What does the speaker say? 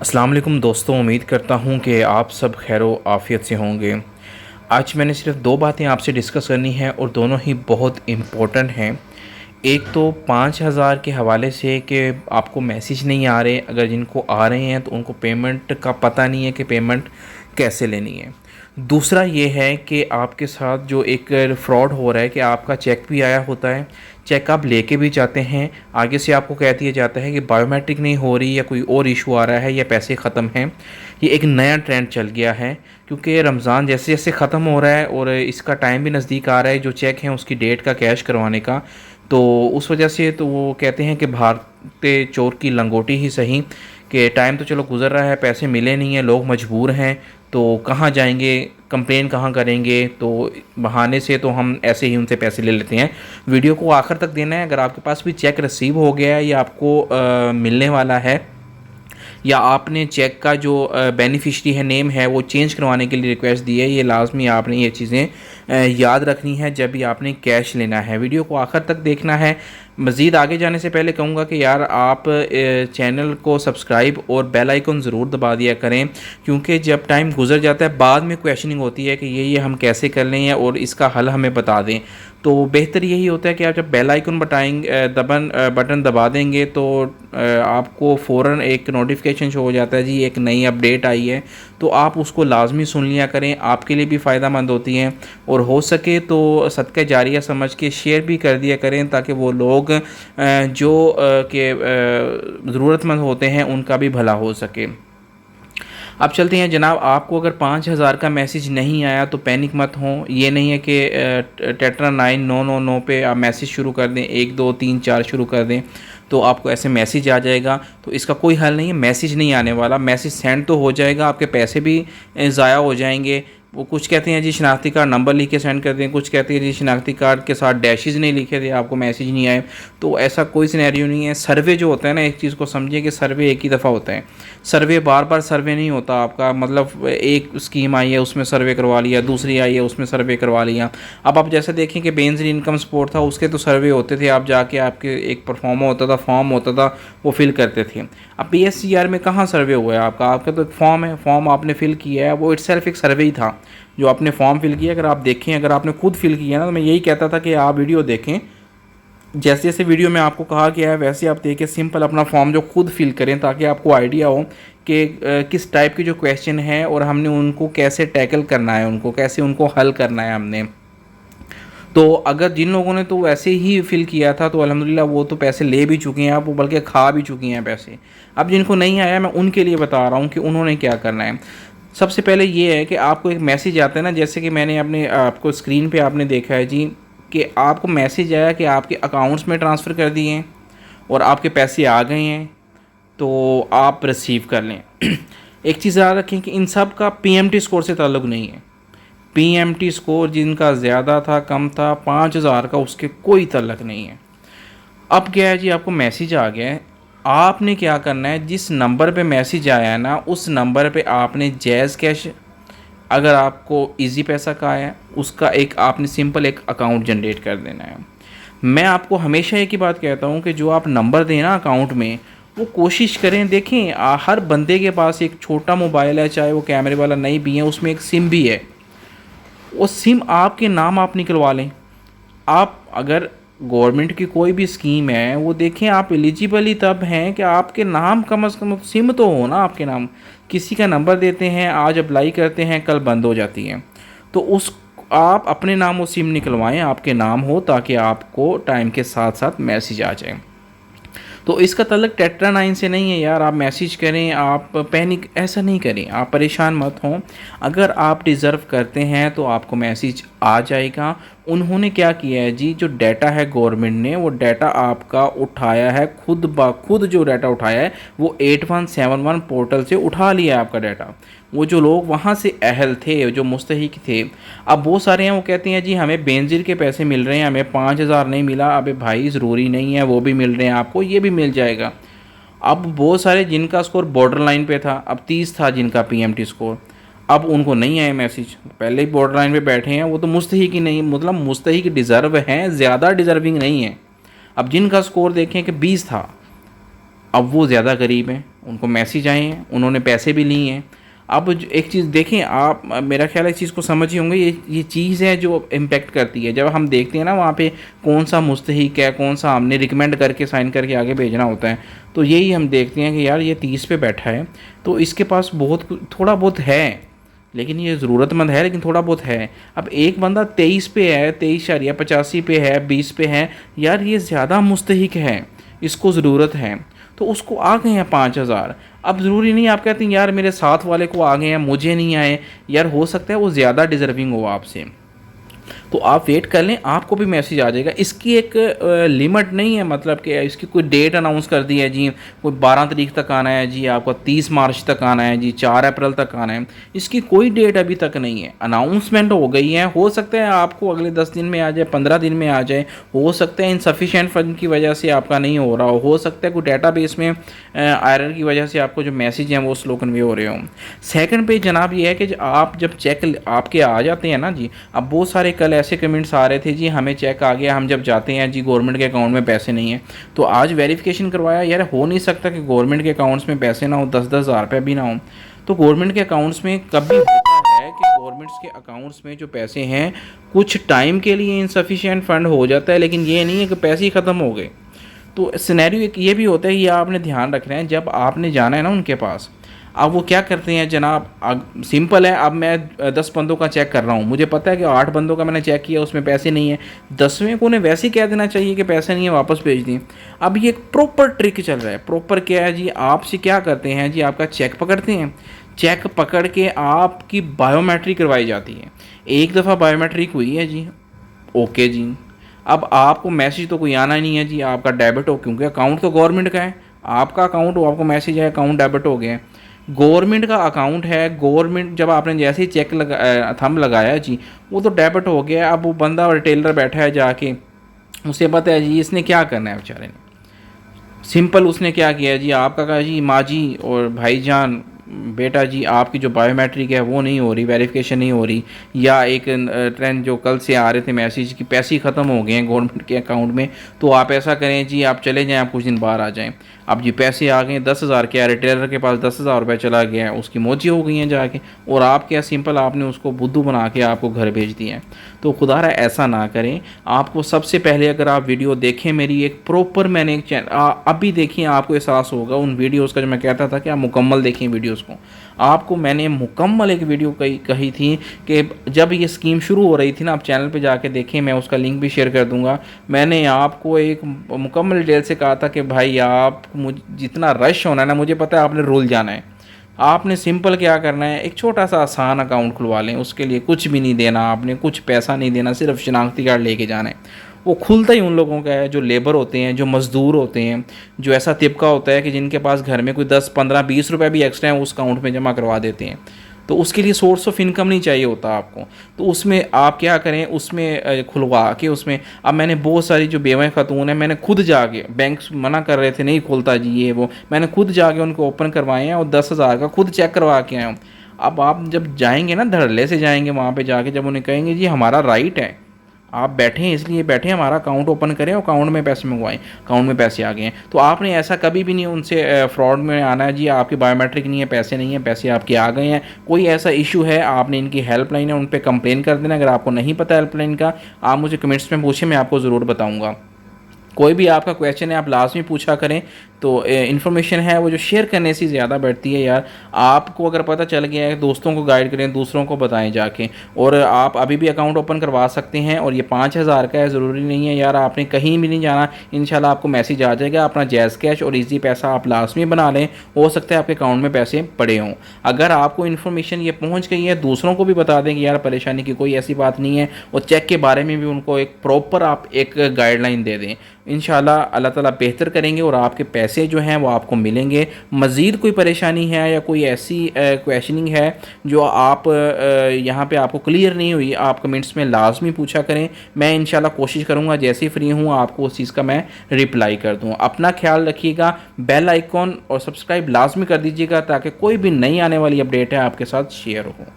अस्सलाम वालेकुम दोस्तों, उम्मीद करता हूँ कि आप सब खैर आफ़ियत से होंगे। आज मैंने सिर्फ दो बातें आपसे डिस्कस करनी हैं और दोनों ही बहुत इम्पोर्टेंट हैं। एक तो 5,000 के हवाले से कि आपको मैसेज नहीं आ रहे, अगर जिनको आ रहे हैं तो उनको पेमेंट का पता नहीं है कि पेमेंट कैसे लेनी है। दूसरा ये है कि आपके साथ जो एक फ्रॉड हो रहा है कि आपका चेक भी आया होता है, चेक आप लेके भी जाते हैं, आगे से आपको कह दिया जाता है कि बायोमेट्रिक नहीं हो रही या कोई और इशू आ रहा है या पैसे ख़त्म हैं। ये एक नया ट्रेंड चल गया है क्योंकि रमज़ान जैसे जैसे ख़त्म हो रहा है और इसका टाइम भी नज़दीक आ रहा है जो चेक है उसकी डेट का कैश करवाने का। तो उस वजह से तो वो कहते हैं कि भागते चोर की लंगोटी ही सही, कि टाइम तो चलो गुजर रहा है, पैसे मिले नहीं हैं, लोग मजबूर हैं, तो कहाँ जाएंगे, कंप्लेन कहाँ करेंगे, तो बहाने से तो हम ऐसे ही उनसे पैसे ले लेते हैं। वीडियो को आखिर तक देना है। अगर आपके पास भी चेक रिसीव हो गया है या आपको मिलने वाला है या आपने चेक का जो बेनिफिशरी है नेम है वो चेंज करवाने के लिए रिक्वेस्ट दी है, ये लाजमी आपने ये चीज़ें याद रखनी है जब भी आपने कैश लेना है। वीडियो को आखिर तक देखना है। मज़ीद आगे जाने से पहले कहूँगा कि यार आप चैनल को सब्सक्राइब और बेल आइकन ज़रूर दबा दिया करें, क्योंकि जब टाइम गुजर जाता है बाद में क्वेश्चनिंग होती है कि ये हम कैसे कर लें और इसका हल हमें बता दें। तो बेहतर यही होता है कि आप जब बेल आइकन बटन दबा देंगे तो आपको फ़ौरन एक नोटिफिकेशन शो हो जाता है, जी एक नई अपडेट आई है, तो आप उसको लाजमी सुन लिया करें, आपके लिए भी फ़ायदेमंद होती हैं। और हो सके तो सदका जारिया समझ के शेयर भी कर दिया करें ताकि वो लोग जो के ज़रूरतमंद होते हैं उनका भी भला हो सके। अब चलते हैं जनाब। आपको अगर 5,000 का मैसेज नहीं आया तो पैनिक मत हो। ये नहीं है कि टेट्रा 9999 पे आप मैसेज शुरू कर दें, 1 2 3 4 शुरू कर दें तो आपको ऐसे मैसेज आ जाएगा। तो इसका कोई हल नहीं है, मैसेज नहीं आने वाला, मैसेज सेंड तो हो जाएगा, आपके पैसे भी ज़ाया हो जाएंगे। वो कुछ कहते हैं जी शनाख्ती कार्ड नंबर लिख के सेंड कर दें, कुछ कहते हैं जी शनाख्ती कार्ड के साथ डैशेज नहीं लिखे थे आपको मैसेज नहीं आए। तो ऐसा कोई सिनेरियो नहीं है। सर्वे जो होता है ना, एक चीज़ को समझिए कि सर्वे एक ही दफ़ा होता है। सर्वे बार बार सर्वे नहीं होता आपका, मतलब एक स्कीम आई है उसमें सर्वे करवा लिया, दूसरी आई है उसमें सर्वे करवा लिया। अब आप जैसे देखें कि बेंजीन इनकम सपोर्ट था, उसके तो सर्वे होते थे, आप जाके आपके एक परफॉर्मा होता था, फॉर्म होता था, वो फिल करते थे। अब PSCR में कहाँ सर्वे हुआ है आपका तो एक फॉर्म है, फॉर्म आपने फिल किया है, वो इटसेल्फ एक सर्वे ही था जो आपने फॉर्म फिल किया। अगर आप देखें, अगर आपने खुद फिल किया ना, तो मैं यही कहता था कि आप वीडियो देखें, जैसे जैसे वीडियो में आपको कहा गया है वैसे आप देखिए, सिंपल अपना फॉर्म जो खुद फिल करें ताकि आपको आइडिया हो कि किस टाइप के जो क्वेश्चन है और हमने उनको कैसे टैकल करना है, उनको कैसे उनको हल करना है हमने। तो अगर जिन लोगों ने तो वैसे ही फिल किया था तो अल्हम्दुलिल्लाह वो तो पैसे ले भी चुके हैं, आप वो बल्कि खा भी चुकी हैं पैसे। अब जिनको नहीं आया मैं उनके लिए बता रहा हूँ कि उन्होंने क्या करना है। सबसे पहले ये है कि आपको एक मैसेज आता है ना, जैसे कि मैंने अपने आपको स्क्रीन पे आपने देखा है जी कि आपको मैसेज आया कि आपके अकाउंट्स में ट्रांसफ़र कर दिए हैं और आपके पैसे आ गए हैं, तो आप रिसीव कर लें। एक चीज़ याद रखें कि इन सब का PMT स्कोर से ताल्लुक़ नहीं है। PMT स्कोर जिनका ज़्यादा था कम था 5,000 का, उसके कोई ताल्लुक़ नहीं है। अब क्या है जी, आपको मैसेज आ गया है, आपने क्या करना है, जिस नंबर पे मैसेज आया है ना उस नंबर पे आपने जैज़ कैश, अगर आपको इजी पैसा का है उसका एक आपने सिंपल एक अकाउंट जनरेट कर देना है। मैं आपको हमेशा एक ही बात कहता हूँ कि जो आप नंबर दें ना अकाउंट में, वो कोशिश करें, देखें हर बंदे के पास एक छोटा मोबाइल है, चाहे वो कैमरे वाला नहीं भी है, उसमें एक सिम भी है, वो सिम आपके नाम आप निकलवा लें। आप अगर गवर्नमेंट की कोई भी स्कीम है वो देखें, आप एलिजिबल ही तब हैं कि आपके नाम कम से कम सिम तो हो ना आपके नाम। किसी का नंबर देते हैं, आज अप्लाई करते हैं, कल बंद हो जाती है, तो उस आप अपने नाम वो सिम निकलवाएं, आपके नाम हो, ताकि आपको टाइम के साथ साथ मैसेज आ जाए। तो इसका तल्लुक टेट्रा 9 से नहीं है यार। आप मैसेज करें, आप पैनिक ऐसा नहीं करें, आप परेशान मत हों। अगर आप डिज़र्व करते हैं तो आपको मैसेज आ जाएगा। उन्होंने क्या किया है जी, जो डाटा है गवर्नमेंट ने वो डाटा आपका उठाया है, खुद ब खुद जो डाटा उठाया है वो 8171 पोर्टल से उठा लिया है आपका डाटा। वो जो लोग वहाँ से अहल थे, जो मुस्तहिक थे, अब वो सारे हैं, वो कहते हैं जी हमें बेनज़ीर के पैसे मिल रहे हैं, हमें 5,000 नहीं मिला। अबे भाई ज़रूरी नहीं है वो भी मिल रहे हैं आपको, ये भी मिल जाएगा। अब बहुत सारे जिनका स्कोर बॉर्डर लाइन पे था, अब 30 था जिनका PMT स्कोर, अब उनको नहीं आए मैसेज, पहले ही बॉर्डर लाइन पे बैठे हैं, वो तो मुस्तहिक ही नहीं, मतलब मुस्तहिक डिज़र्व हैं, ज़्यादा डिज़र्विंग नहीं है। अब जिनका स्कोर देखें कि 20 था, अब वो ज़्यादा गरीब हैं, उनको मैसेज आए हैं, उन्होंने पैसे भी लिए हैं। अब एक चीज़ देखें आप, मेरा ख्याल है इस चीज़ को समझ ही होंगे, ये चीज़ है जो इम्पेक्ट करती है। जब हम देखते हैं ना वहाँ पे कौन सा मुस्तहिक है, कौन सा हमने रिकमेंड करके साइन करके आगे भेजना होता है, तो यही हम देखते हैं कि यार ये 30 पे बैठा है तो इसके पास थोड़ा बहुत है, लेकिन ये ज़रूरतमंद है लेकिन थोड़ा बहुत है। अब एक बंदा 23 पे है, 23.85 पे है, 20 पे है, यार ये ज़्यादा मुस्तहिक है, इसको ज़रूरत है, तो उसको आ गए हैं 5,000। अब ज़रूरी नहीं आप कहते हैं यार मेरे साथ वाले को आ गए हैं मुझे नहीं आए, यार हो सकता है वो ज़्यादा डिज़र्विंग हो आपसे, तो आप वेट कर लें, आपको भी मैसेज आ जाएगा। इसकी एक लिमिट नहीं है, मतलब कि इसकी कोई डेट अनाउंस कर दी है जी, कोई 12 तारीख तक आना है जी, आपको 30 मार्च तक आना है जी, 4 अप्रैल तक आना है, इसकी कोई डेट अभी तक नहीं है। अनाउंसमेंट हो गई है, हो सकता है आपको अगले 10 दिन में आ जाए, 15 दिन में आ जाए, हो सकता है इनसफिशिएंट फंड की वजह से आपका नहीं हो रहा हो सकता है कोई डेटाबेस में एरर की वजह से आपको जो मैसेज हैं वो स्लो कन्वे हो रहे हों। सेकंड पे जनाब ये है कि आप जब चेक आपके आ जाते हैं ना जी, अब बहुत सारे कल ऐसे कमेंट्स आ रहे थे जी हमें चेक आ गया, हम जब जाते हैं जी गवर्नमेंट के अकाउंट में पैसे नहीं है, तो आज वेरिफिकेशन करवाया, यार हो नहीं सकता कि गवर्नमेंट के अकाउंट्स में पैसे ना हो, 10-10 हज़ार रुपये भी ना हो। तो गवर्नमेंट के अकाउंट्स में कभी होता है कि गवर्नमेंट्स के अकाउंट्स में जो पैसे हैं कुछ टाइम के लिए इनसफिशिएंट फंड हो जाता है, लेकिन ये नहीं है कि पैसे ही ख़त्म हो गए। तो सिनेरियो एक ये भी होता है, ये आपने ध्यान रखना है जब आपने जाना है ना उनके पास। अब वो क्या करते हैं जनाब, सिंपल है, अब मैं 10 बंदों का चेक कर रहा हूँ, मुझे पता है कि 8 बंदों का मैंने चेक किया उसमें पैसे नहीं है, 10वें को उन्हें वैसे ही कह देना चाहिए कि पैसे नहीं है वापस भेज दें। अब ये एक प्रॉपर ट्रिक चल रहा है। प्रॉपर क्या है जी, आपसे क्या करते हैं जी, आपका चेक पकड़ते हैं, चेक पकड़ के आपकी बायोमेट्रिक करवाई जाती है। एक दफ़ा बायोमेट्रिक हुई है जी, ओके जी, अब आपको मैसेज तो कोई आना नहीं है जी आपका डेबिट हो, क्योंकि अकाउंट तो गवर्नमेंट का है, आपका अकाउंट हो, आपको मैसेज है अकाउंट डेबिट हो गया है, गवर्नमेंट का अकाउंट है, गवर्नमेंट जब आपने जैसे ही चेक थंब लगाया जी वो तो डेबिट हो गया। अब वो बंदा रिटेलर बैठा है जाके, उसे पता है जी इसने क्या करना है बेचारे ने, सिंपल उसने क्या किया जी, आपका कहा जी माँ जी और भाईजान बेटा जी आपकी जो बायोमेट्रिक है वो नहीं हो रही, वेरिफिकेशन नहीं हो रही, या एक ट्रेंड जो कल से आ रहे थे मैसेज कि पैसे ही ख़त्म हो गए हैं गवर्नमेंट के अकाउंट में, तो आप ऐसा करें जी आप चले जाएं, आप कुछ दिन बाहर आ जाएं। अब जी पैसे आ गए 10,000 के, रिटेलर के पास 10,000 रुपये चला गया है, उसकी मौजी हो गई हैं जाके, और आप क्या सिंपल आपने उसको बुद्धू बना के आपको घर भेज दिया है। तो खुदारा ऐसा ना करें। आपको सबसे पहले अगर आप वीडियो देखें मेरी एक प्रॉपर, मैंने एक चैनल अभी देखिए आपको एहसास होगा उन वीडियोज़ का जो मैं कहता था कि आप मुकम्मल देखें वीडियोज़ को, आपको मैंने मुकम्मल एक वीडियो कही थी कि जब ये स्कीम शुरू हो रही थी ना, आप चैनल पे जाके देखें, मैं उसका लिंक भी शेयर कर दूंगा। मैंने आपको एक मुकम्मल डिटेल से कहा था कि भाई आप जितना रश होना है ना, मुझे पता है आपने रोल जाना है, आपने सिंपल क्या करना है, एक छोटा सा आसान अकाउंट खुलवा लें, उसके लिए कुछ भी नहीं देना, आपने कुछ पैसा नहीं देना, सिर्फ शनाख्ती कार्ड लेके जाना है। वो खुलता ही उन लोगों का है जो लेबर होते हैं, जो मज़दूर होते हैं, जो ऐसा तिबका होता है कि जिनके पास घर में कोई 10, 15, 20 रुपये भी एक्स्ट्रा है उस अकाउंट में जमा करवा देते हैं। तो उसके लिए सोर्स ऑफ इनकम नहीं चाहिए होता आपको, तो उसमें आप क्या करें, उसमें खुलवा के उसमें, अब मैंने बहुत सारी जो बेवा खातून है, मैंने खुद जाके, बैंक मना कर रहे थे नहीं खोलता जी ये वो, मैंने खुद जाके उनको ओपन करवाए हैं और 10,000 का खुद चेक करवा के आया हूँ। अब आप जब जाएंगे ना, धड़ल्ले से जाएंगे वहाँ पे जाके, जब उन्हें कहेंगे जी हमारा राइट है, आप बैठे हैं इसलिए बैठे हैं, हमारा अकाउंट ओपन करें और अकाउंट में पैसे मंगवाएं, अकाउंट में पैसे आ गए हैं, तो आपने ऐसा कभी भी नहीं उनसे फ्रॉड में आना है जी आपकी बायोमेट्रिक नहीं है, पैसे नहीं है, पैसे आपके आ गए हैं। कोई ऐसा इशू है आपने इनकी हेल्पलाइन है उन पर कंप्लेन कर देना। अगर आपको नहीं पता हेल्पलाइन का, आप मुझे कमेंट्स में पूछें, मैं आपको ज़रूर बताऊँगा। कोई भी आपका क्वेश्चन है आप लाजमी पूछा करें। तो इन्फॉर्मेशन है वो जो शेयर करने से ज़्यादा बढ़ती है यार। आपको अगर पता चल गया है, दोस्तों को गाइड करें, दूसरों को बताएं जाके, और आप अभी भी अकाउंट ओपन करवा सकते हैं। और ये 5,000 का है, ज़रूरी नहीं है यार आपने कहीं भी नहीं जाना, इंशाल्लाह आपको मैसेज आ जाएगा। अपना जैज़ कैश और ईजी पैसा आप लाजमी बना लें, हो सकता है आपके अकाउंट में पैसे पड़े हों। अगर आपको इन्फॉर्मेशन ये पहुँच गई है, दूसरों को भी बता दें कि यार परेशानी की कोई ऐसी बात नहीं है, और चेक के बारे में भी उनको एक प्रॉपर आप एक गाइडलाइन दे दें। इंशाल्लाह अल्लाह ताला बेहतर करेंगे और आपके पैसे जो हैं वो आपको मिलेंगे। मज़ीद कोई परेशानी है या कोई ऐसी क्वेश्चनिंग है जो आप यहाँ पे आपको क्लियर नहीं हुई, आप कमेंट्स में लाजमी पूछा करें। मैं इंशाल्लाह कोशिश करूँगा जैसे ही फ्री हूँ आपको उस चीज़ का मैं रिप्लाई कर दूँ। अपना ख्याल रखिएगा, बेल आइकॉन और सब्सक्राइब लाजमी कर दीजिएगा ताकि कोई भी नई आने वाली अपडेट है आपके साथ शेयर हो।